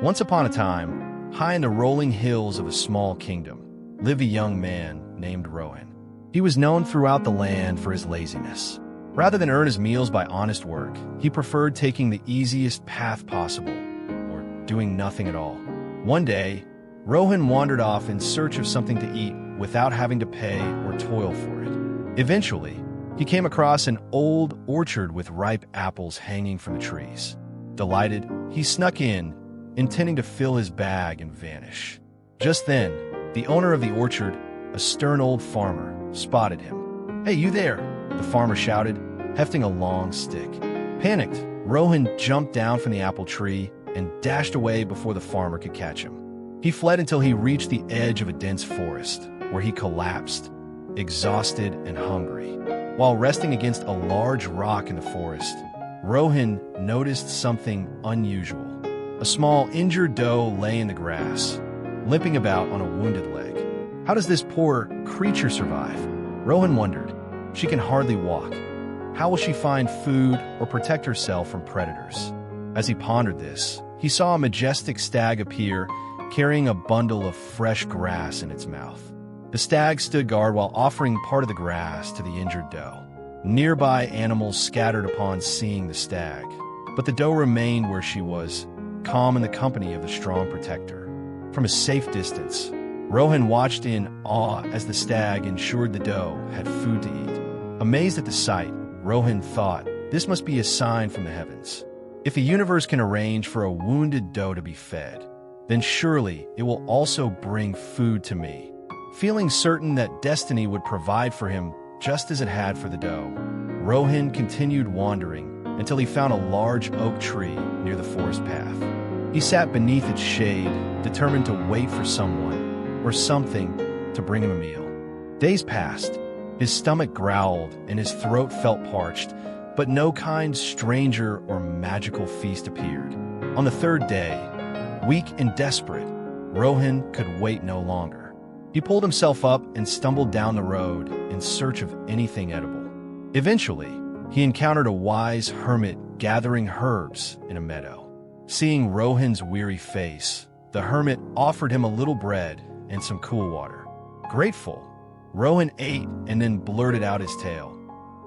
Once upon a time, high in the rolling hills of a small kingdom, lived a young man named Rohan. He was known throughout the land for his laziness. Rather than earn his meals by honest work, he preferred taking the easiest path possible, or doing nothing at all. One day, Rohan wandered off in search of something to eat without having to pay or toil for it. Eventually, he came across an old orchard with ripe apples hanging from the trees. Delighted, he snuck in, intending to fill his bag and vanish. Just then, the owner of the orchard, a stern old farmer, spotted him. "Hey, you there!" the farmer shouted, hefting a long stick. Panicked, Rohan jumped down from the apple tree and dashed away before the farmer could catch him. He fled until he reached the edge of a dense forest, where he collapsed, exhausted and hungry. While resting against a large rock in the forest, Rohan noticed something unusual. A small, injured doe lay in the grass, limping about on a wounded leg. How does this poor creature survive? Rohan wondered. She can hardly walk. How will she find food or protect herself from predators? As he pondered this, he saw a majestic stag appear, carrying a bundle of fresh grass in its mouth. The stag stood guard while offering part of the grass to the injured doe. Nearby animals scattered upon seeing the stag, but the doe remained where she was, calm in the company of the strong protector. From a safe distance, Rohan watched in awe as the stag ensured the doe had food to eat. Amazed at the sight, Rohan thought, this must be a sign from the heavens. If the universe can arrange for a wounded doe to be fed, then surely it will also bring food to me. Feeling certain that destiny would provide for him just as it had for the doe, Rohan continued wandering until he found a large oak tree near the forest path. He sat beneath its shade, determined to wait for someone or something to bring him a meal. Days passed. His stomach growled and his throat felt parched, but no kind stranger or magical feast appeared. On the third day, weak and desperate, Rohan could wait no longer. He pulled himself up and stumbled down the road in search of anything edible. Eventually, he encountered a wise hermit gathering herbs in a meadow. Seeing Rohan's weary face, the hermit offered him a little bread and some cool water. Grateful, Rohan ate and then blurted out his tale.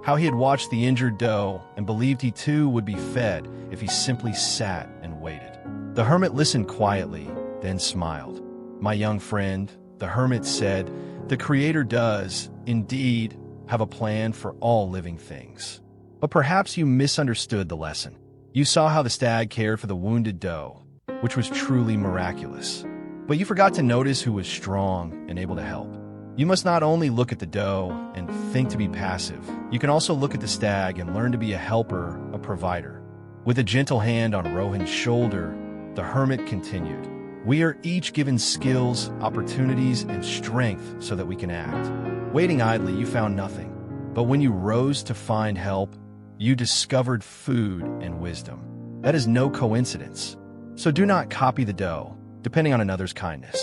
How he had watched the injured doe and believed he too would be fed if he simply sat and waited. The hermit listened quietly, then smiled. "My young friend," the hermit said, "the Creator does, indeed, have a plan for all living things. But perhaps you misunderstood the lesson. You saw how the stag cared for the wounded doe, which was truly miraculous. But you forgot to notice who was strong and able to help. You must not only look at the doe and think to be passive, you can also look at the stag and learn to be a helper, a provider." With a gentle hand on Rohan's shoulder, the hermit continued, "We are each given skills, opportunities, and strength so that we can act. Waiting idly, you found nothing. But when you rose to find help, you discovered food and wisdom. That is no coincidence. So do not copy the doe, depending on another's kindness.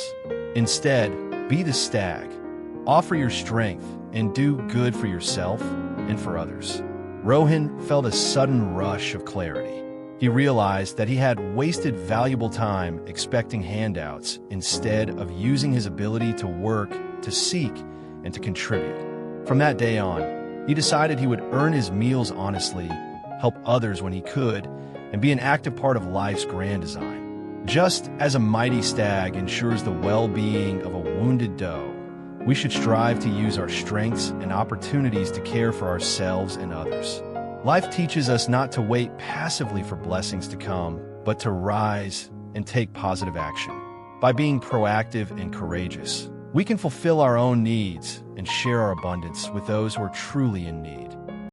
Instead, be the stag. Offer your strength and do good for yourself and for others." Rohan felt a sudden rush of clarity. He realized that he had wasted valuable time expecting handouts instead of using his ability to work, to seek, and to contribute. From that day on, he decided he would earn his meals honestly, help others when he could, and be an active part of life's grand design. Just as a mighty stag ensures the well-being of a wounded doe, we should strive to use our strengths and opportunities to care for ourselves and others. Life teaches us not to wait passively for blessings to come, but to rise and take positive action. By being proactive and courageous, we can fulfill our own needs and share our abundance with those who are truly in need.